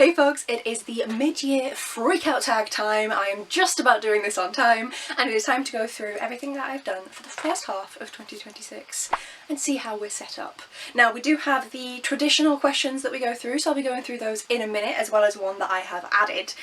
Hey folks, it is the mid-year freakout tag time. I am just about doing this on time, and it is time to go through everything that I've done for the first half of 2026 and see how we're set up. Now, we do have the traditional questions that we go through, so I'll be going through those in a minute, as well as one that I have added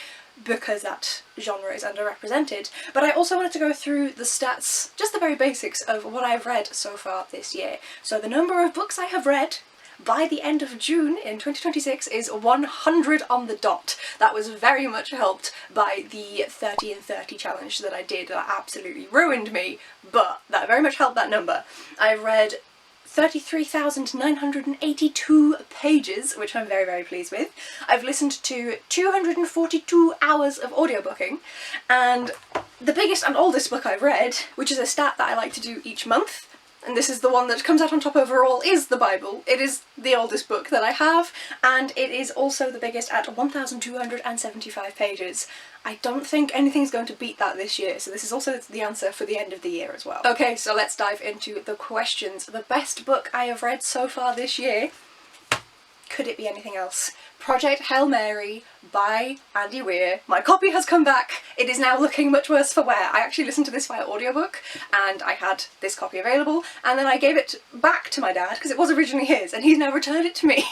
because that genre is underrepresented. But I also wanted to go through the stats, just the very basics of what I've read so far this year. So the number of books I have read by the end of June in 2026 is 100 on the dot. That was very much helped by the 30 and 30 challenge that I did that absolutely ruined me, but that very much helped that number. I read 33,982 pages, which I'm very, very pleased with. I've listened to 242 hours of audiobooking, and the biggest and oldest book I've read, which is a stat that I like to do each month, and this is the one that comes out on top overall, is the Bible. It is the oldest book that I have, and it is also the biggest at 1,275 pages. I don't think anything's going to beat that this year, so this is also the answer for the end of the year as well. Okay, so let's dive into the questions. The best book I have read so far this year, could it be anything else? Project Hail Mary by Andy Weir. My copy has come back. It is now looking much worse for wear. I actually listened to this via audiobook, and I had this copy available, and then I gave it back to my dad because it was originally his, and he's now returned it to me.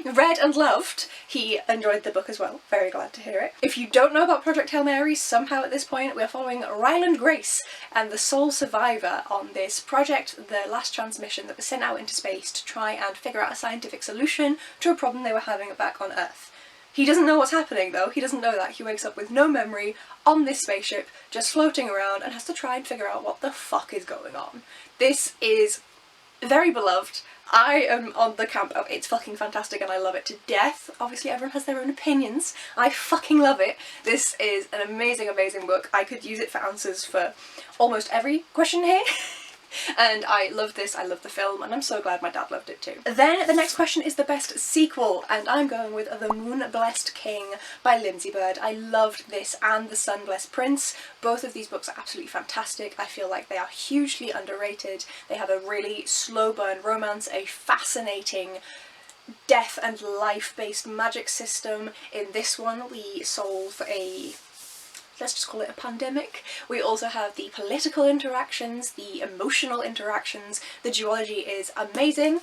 Read and loved. He enjoyed the book as well. Very glad to hear it. If you don't know about Project Hail Mary, somehow at this point we're following Ryland Grace and the sole survivor on this project, the last transmission that was sent out into space to try and figure out a scientific solution to a problem they were having back on Earth. He doesn't know what's happening though, he doesn't know that. He wakes up with no memory on this spaceship, just floating around, and has to try and figure out what the fuck is going on. This is very beloved. I am on the camp of it's fucking fantastic and I love it to death. Obviously everyone has their own opinions. I fucking love it. This is an amazing, amazing book. I could use it for answers for almost every question here. And I love this, I love the film, and I'm so glad my dad loved it too. Then the next question is the best sequel, and I'm going with The Moon-Blessed King by Lindsey Byrd. I loved this and The Sun-Blessed Prince. Both of these books are absolutely fantastic. I feel like they are hugely underrated. They have a really slow burn romance, a fascinating death and life-based magic system. In this one we solve a, let's just call it a pandemic. We also have the political interactions, the emotional interactions. The duology is amazing,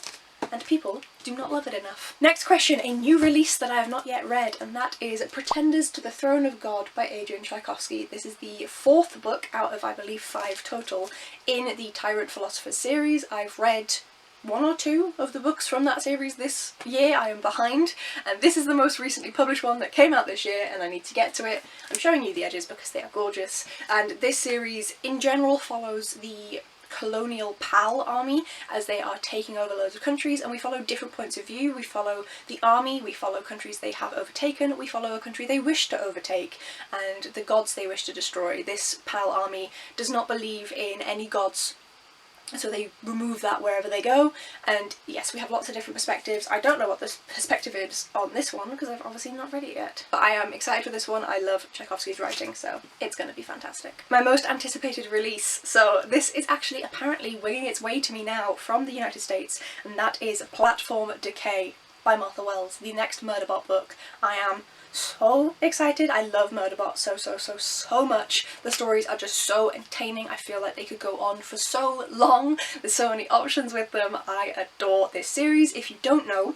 and people do not love it enough. Next question, a new release that I have not yet read, and that is Pretenders to the Throne of God by Adrian Tchaikovsky. This is the fourth book out of, I believe, 5 total in the Tyrant Philosophers series. I've read 1 or 2 of the books from that series this year. I am behind, and this is the most recently published one that came out this year, and I need to get to it. I'm showing you the edges because they are gorgeous, and this series in general follows the colonial PAL army as they are taking over loads of countries, and we follow different points of view. We follow the army, we follow countries they have overtaken, we follow a country they wish to overtake, and the gods they wish to destroy. This PAL army does not believe in any gods, so they remove that wherever they go, and yes, we have lots of different perspectives. I don't know what the perspective is on this one because I've obviously not read it yet, but I am excited for this one. I love Tchaikovsky's writing, so it's going to be fantastic. My most anticipated release, so this is actually apparently winging its way to me now from the United States, and that is Platform Decay by Martha Wells, the next Murderbot book. I am so excited. I love Murderbot so much. The stories are just so entertaining. I feel like they could go on for so long. There's so many options with them. I adore this series. If you don't know,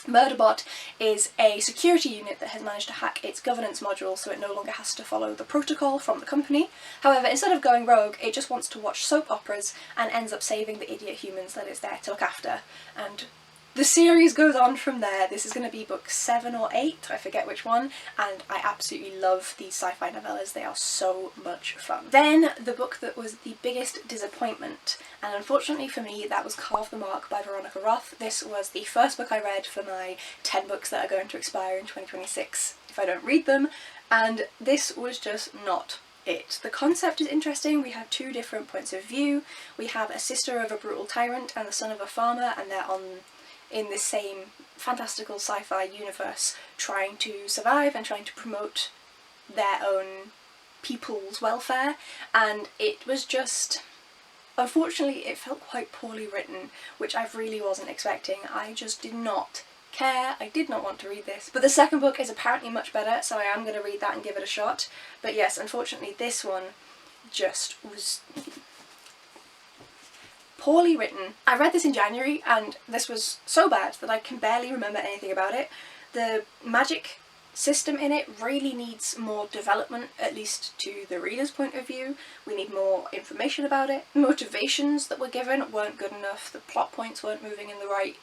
Murderbot is a security unit that has managed to hack its governance module so it no longer has to follow the protocol from the company. However, instead of going rogue, it just wants to watch soap operas and ends up saving the idiot humans that it's there to look after. And the series goes on from there. This is going to be book 7 or 8, I forget which one, and I absolutely love these sci-fi novellas. They are so much fun. Then the book that was the biggest disappointment, and unfortunately for me that was Carve the Mark by Veronica Roth. This was the first book I read for my 10 books that are going to expire in 2026 if I don't read them, and this was just not it. The concept is interesting. We have 2 different points of view. We have a sister of a brutal tyrant and the son of a farmer, and they're in this same fantastical sci-fi universe trying to survive and trying to promote their own people's welfare, and it was just, unfortunately it felt quite poorly written, which I really wasn't expecting. I just did not care. I did not want to read this. But the second book is apparently much better, so I am going to read that and give it a shot. But yes, unfortunately this one just was poorly written. I read this in January and this was so bad that I can barely remember anything about it. The magic system in it really needs more development, at least to the reader's point of view. We need more information about it. The motivations that were given weren't good enough. The plot points weren't moving in the right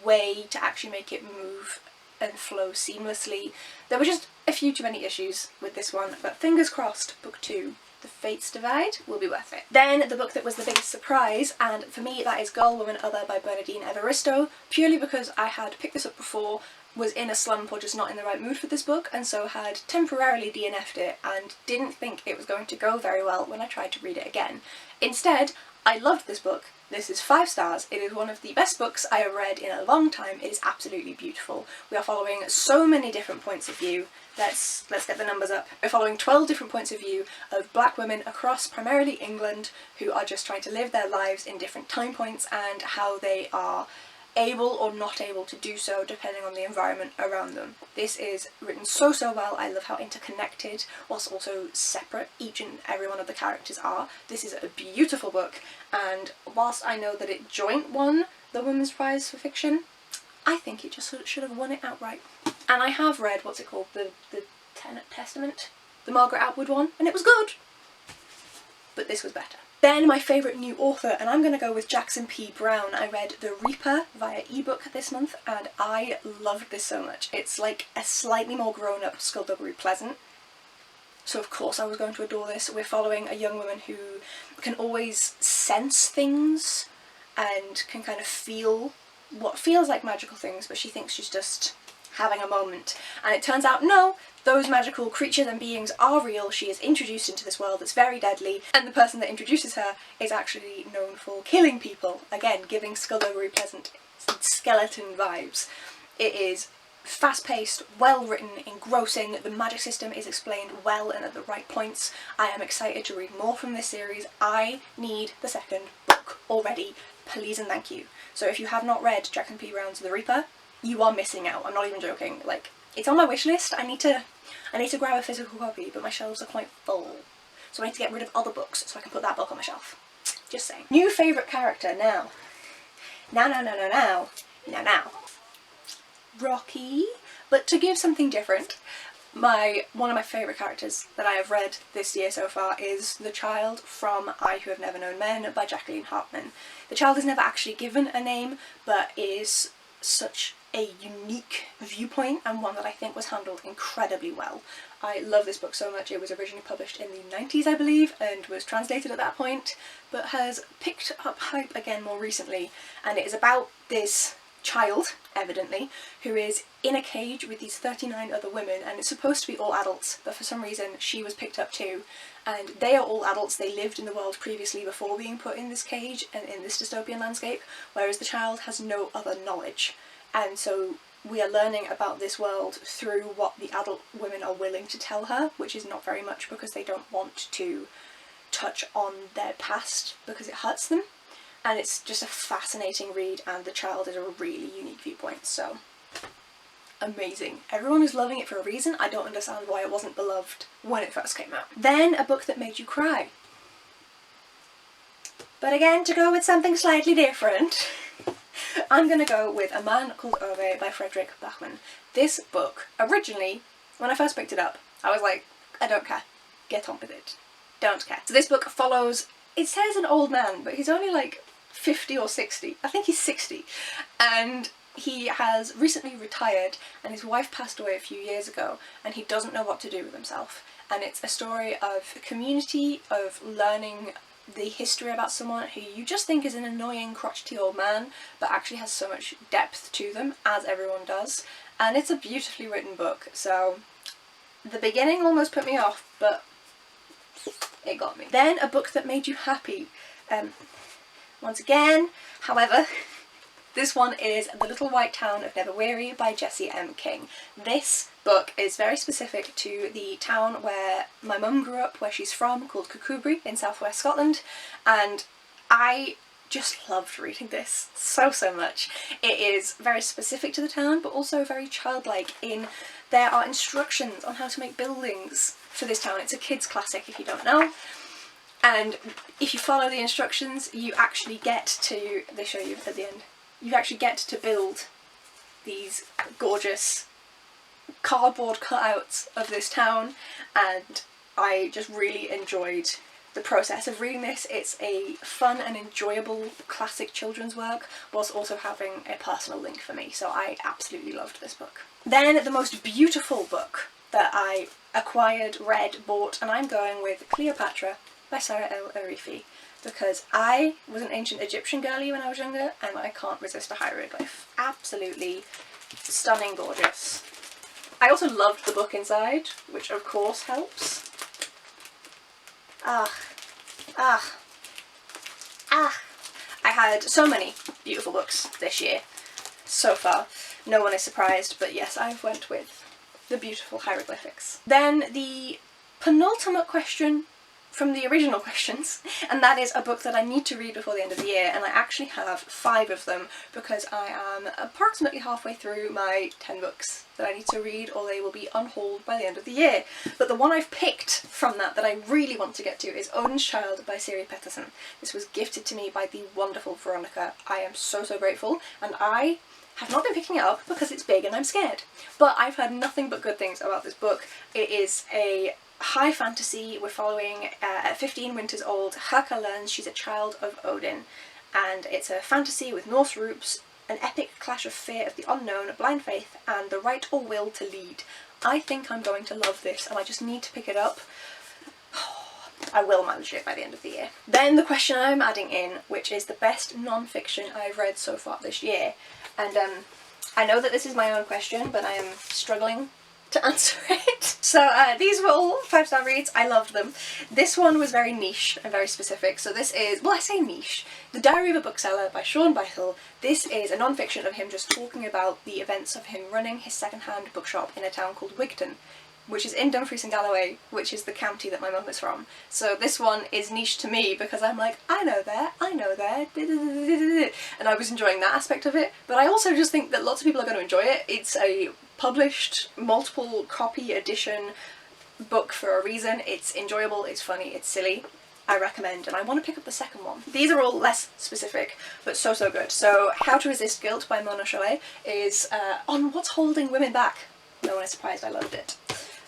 way to actually make it move and flow seamlessly. There were just a few too many issues with this one, but fingers crossed, book 2, The Fates Divide, will be worth it. Then the book that was the biggest surprise, and for me that is Girl, Woman, Other by Bernadine Evaristo, purely because I had picked this up before, was in a slump or just not in the right mood for this book, and so had temporarily DNF'd it and didn't think it was going to go very well when I tried to read it again. Instead, I loved this book. This is 5 stars. It is one of the best books I have read in a long time. It is absolutely beautiful. We are following so many different points of view. Let's get the numbers up. We're following 12 different points of view of black women across primarily England who are just trying to live their lives in different time points and how they are able or not able to do so depending on the environment around them. This is written so well. I love how interconnected whilst also separate each and every one of the characters are. This is a beautiful book, and whilst I know that it joint won the Women's Prize for Fiction, I think it just should have won it outright. And I have read, what's it called, the Testament, the Margaret Atwood one, and it was good, but this was better. Then my favourite new author, and I'm going to go with Jackson P. Brown. I read The Reaper via ebook this month and I loved this so much. It's like a slightly more grown-up Skullduggery Pleasant, so of course I was going to adore this. We're following a young woman who can always sense things and can kind of feel what feels like magical things, but she thinks she's just having a moment. And it turns out, no, those magical creatures and beings are real. She is introduced into this world that's very deadly, and the person that introduces her is actually known for killing people. Again, giving Skullduggery Pleasant skeleton vibes. It is fast-paced, well-written, engrossing. The magic system is explained well and at the right points. I am excited to read more from this series. I need the second book already, please and thank you. So if you have not read Jackson P. Brown's The Reaper, you are missing out. I'm not even joking. Like, it's on my wish list. I need to grab a physical copy, but my shelves are quite full. So I need to get rid of other books so I can put that book on my shelf. Just saying. New favourite character now. Now. Rocky. But to give something different, one of my favourite characters that I have read this year so far is the child from I Who Have Never Known Men by Jacqueline Harpman. The child is never actually given a name, but is such a unique viewpoint and one that I think was handled incredibly well. I love this book so much. It was originally published in the 90s, I believe, and was translated at that point, but has picked up hype again more recently, and it is about this child, evidently, who is in a cage with these 39 other women, and it's supposed to be all adults, but for some reason she was picked up too, and they are all adults. They lived in the world previously before being put in this cage and in this dystopian landscape, whereas the child has no other knowledge. And so we are learning about this world through what the adult women are willing to tell her, which is not very much because they don't want to touch on their past because it hurts them. And it's just a fascinating read, and the child is a really unique viewpoint, so amazing. Everyone is loving it for a reason. I don't understand why it wasn't beloved when it first came out. Then a book that made you cry. But again, to go with something slightly different, I'm going to go with A Man Called Ove by Fredrik Backman. This book, originally, when I first picked it up, I was like, I don't care. Get on with it. Don't care. So this book follows, it says an old man, but he's only like 50 or 60. I think he's 60. And he has recently retired, and his wife passed away a few years ago, and he doesn't know what to do with himself. And it's a story of community, of learning the history about someone who you just think is an annoying, crotchety old man, but actually has so much depth to them, as everyone does. And it's a beautifully written book, so the beginning almost put me off, but it got me. Then a book that made you happy. Once again, however, this one is The Little White Town of Never Weary by Jessie M. King. This book is very specific to the town where my mum grew up, where she's from, called Kirkcudbright in southwest Scotland, and I just loved reading this so much. It is very specific to the town, but also very childlike in there are instructions on how to make buildings for this town. It's a kids classic if you don't know. And if you follow the instructions, you actually get to, they show you at the end, you actually get to build these gorgeous cardboard cutouts of this town, and I just really enjoyed the process of reading this. It's a fun and enjoyable classic children's work whilst also having a personal link for me, so I absolutely loved this book. Then the most beautiful book that I acquired, read, bought, and I'm going with Cleopatra by Saara El-Arifi, because I was an ancient Egyptian girly when I was younger and I can't resist a hieroglyph. Absolutely stunning, gorgeous. I also loved the book inside, which of course helps. I had so many beautiful books this year so far. No one is surprised, but yes, I went with the beautiful hieroglyphics. Then the penultimate question from the original questions, and that is a book that I need to read before the end of the year, and I actually have 5 of them because I am approximately halfway through my 10 books that I need to read, or they will be on hold by the end of the year. But the one I've picked from that I really want to get to is Odin's Child by Siri Petterson. This was gifted to me by the wonderful Veronica. I am so grateful, and I have not been picking it up because it's big and I'm scared. But I've heard nothing but good things about this book. It is a high fantasy. We're following, at 15 winters old, Herka learns she's a child of Odin, and it's a fantasy with Norse roots, an epic clash of fear of the unknown, blind faith, and the right or will to lead. I think I'm going to love this, and I just need to pick it up. I will manage it by the end of the year. Then the question I'm adding in, which is the best non-fiction I've read so far this year, and I know that this is my own question, but I am struggling to answer it. So these were all 5-star reads. I loved them. This one was very niche and very specific. So this is, well, I say niche, The Diary of a Bookseller by Shaun Bythell. This is a non-fiction of him just talking about the events of him running his second-hand bookshop in a town called Wigton, which is in Dumfries and Galloway, which is the county that my mum is from. So this one is niche to me because I'm like, I know there, and I was enjoying that aspect of it. But I also just think that lots of people are going to enjoy it. It's a published, multiple copy edition book for a reason. It's enjoyable, it's funny, it's silly. I recommend, and I want to pick up the second one. These are all less specific, but so good. So How to Resist Guilt by Mona Chollet is on what's holding women back. No one is surprised, I loved it.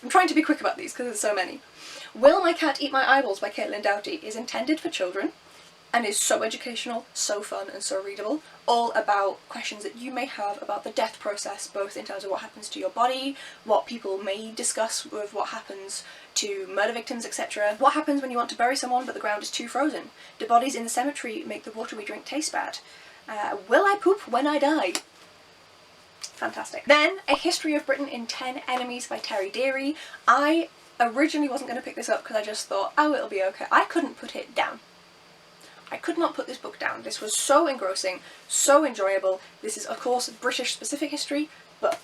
I'm trying to be quick about these because there's so many. Will My Cat Eat My Eyeballs by Caitlyn Doughty is intended for children and is so educational, so fun and so readable, all about questions that you may have about the death process, both in terms of what happens to your body, what people may discuss with what happens to murder victims, etc. What happens when you want to bury someone but the ground is too frozen? Do bodies in the cemetery make the water we drink taste bad? Will I poop when I die? Fantastic. Then A History of Britain in 10 Enemies by Deary. I originally wasn't going to pick this up because I just thought, oh, it'll be okay. I couldn't put it down. I could not put this book down. This was so engrossing, so enjoyable. This is, of course, British specific history, but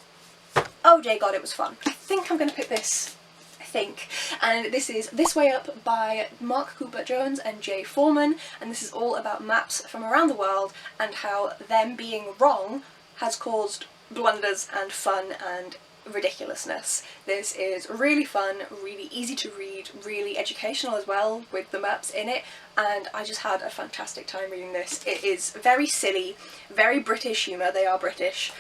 oh dear God, it was fun. I think I'm going to pick this. I think. And this is This Way Up by Mark Cooper Jones and Jay Foreman, and this is all about maps from around the world and how them being wrong has caused blunders and fun and ridiculousness. This is really fun, really easy to read, really educational as well with the maps in it, and I just had a fantastic time reading this. It is very silly, very British humour, they are British,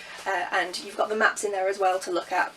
and you've got the maps in there as well to look at.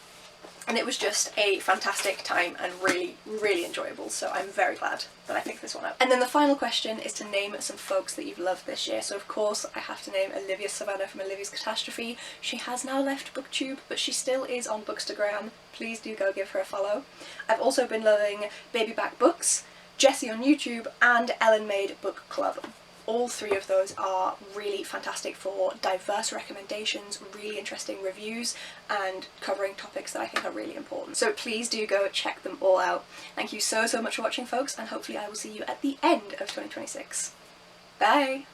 And it was just a fantastic time and really enjoyable, so I'm very glad that I picked this one up. And then the final question is to name some folks that you've loved this year. So of course I have to name Olivia Savannah from Olivia's Catastrophe. She has now left BookTube, but she still is on Bookstagram. Please do go give her a follow. I've also been loving Baby Back Books, Jessie on YouTube, and Ellen Made Book Club. All 3 of those are really fantastic for diverse recommendations, really interesting reviews, and covering topics that I think are really important. So please do go check them all out. Thank you so much for watching, folks, and hopefully I will see you at the end of 2026. Bye!